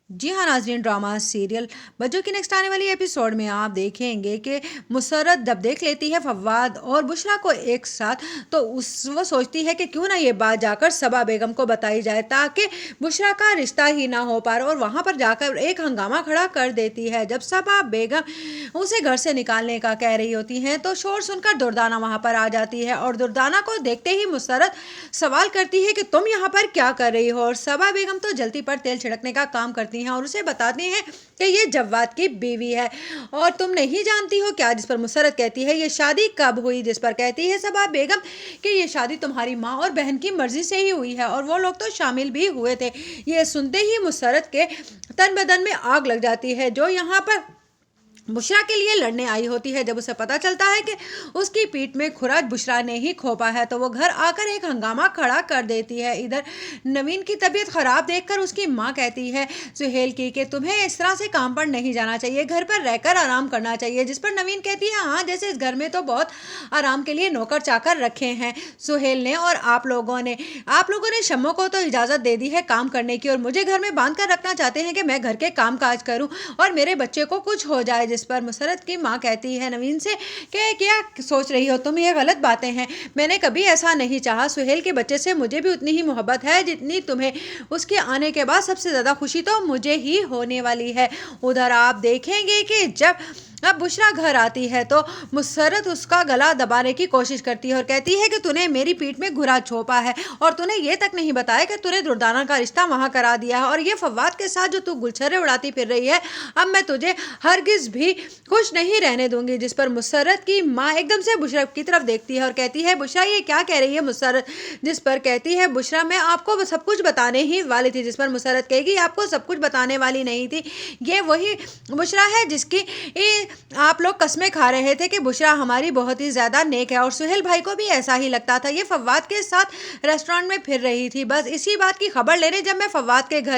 जी हाँ नाज़रीन, drama serial बच्चों की नेक्स्ट आने वाली एपिसोड में आप देखेंगे कि मुसर्रत जब देख लेती है फवाद और बुशरा को एक साथ, तो उस वो सोचती है कि क्यों ना ये बात जाकर सबा बेगम को बताई जाए ताकि बुशरा का रिश्ता ही ना हो पा रहा, और वहाँ पर जाकर एक हंगामा खड़ा कर देती है। जब सबा बेगम उसे घर से निकालने का कह रही होती हैं तो शोर सुनकर दुर्दाना वहाँ पर आ जाती है, और दुर्दाना को देखते ही मुसर्रत सवाल करती है कि तुम यहाँ पर क्या कर रही हो, और सबा बेगम तो जल्दी पर तेल छिड़कने का काम करती हैं और उसे बताती हैं कि ये जव्वाद की बीवी है और तुम नहीं जानती हो क्या। जिस पर मुसर्रत कहती है ये शादी कब हुई, जिस पर कहती है सबा बेगम कि ये शादी तुम्हारी माँ और बहन की मर्जी से ही हुई है और वो लोग तो शामिल भी हुए थे। ये सुनते ही मुसर्रत के तन बदन में आग लग जाती है, जो यहाँ पर बुशरा के लिए लड़ने आई होती है। जब उसे पता चलता है कि उसकी पीठ में खुराज बुशरा ने ही खोपा है तो वो घर आकर एक हंगामा खड़ा कर देती है। इधर नवीन की तबीयत खराब देखकर उसकी माँ कहती है सुहेल की कि तुम्हें इस तरह से काम पर नहीं जाना चाहिए, घर पर रहकर आराम करना चाहिए। जिस पर नवीन कहती है हाँ, जैसे इस घर में तो बहुत आराम के लिए नौकर चाकर रखे हैं सुहेल ने, और आप लोगों ने शम्मो को तो इजाज़त दे दी है काम करने की और मुझे घर में बांध कर रखना चाहते हैं कि मैं घर के काम काज करूँ और मेरे बच्चे को कुछ हो जाए। जिस पर मुसर्रत की माँ कहती है नवीन से कि क्या सोच रही हो तुम, ये गलत बातें हैं, मैंने कभी ऐसा नहीं चाहा। सुहेल के बच्चे से मुझे भी उतनी ही मोहब्बत है जितनी तुम्हें, उसके आने के बाद सबसे ज़्यादा खुशी तो मुझे ही होने वाली है। उधर आप देखेंगे कि जब अब बुशरा घर आती है तो मुसर्रत उसका गला दबाने की कोशिश करती है और कहती है कि तूने मेरी पीठ में घुरा छोपा है और तूने ये तक नहीं बताया कि तूने दुर्दाना का रिश्ता वहाँ करा दिया है, और ये फवाद के साथ जो तू गुलछर्रे उड़ाती फिर रही है, अब मैं तुझे हरगिज भी खुश नहीं रहने दूंगी। जिस पर मुसर्रत की माँ एकदम से बुशरा की तरफ देखती है और कहती है बुशरा ये क्या कह रही है मुसर्रत। जिस पर कहती है बुशरा मैं आपको सब कुछ बताने ही वाली थी। जिस पर मुसर्रत कहेगी आपको सब कुछ बताने वाली नहीं थी, ये वही बुशरा है जिसकी आप लोग कस्में खा रहे थे कि बुशरा हमारी बहुत ही ज़्यादा नेक है, और सुहेल भाई को भी ऐसा ही लगता था। ये फवाद के साथ रेस्टोरेंट में फिर रही थी, बस इसी बात की खबर लेने जब मैं फवाद के घर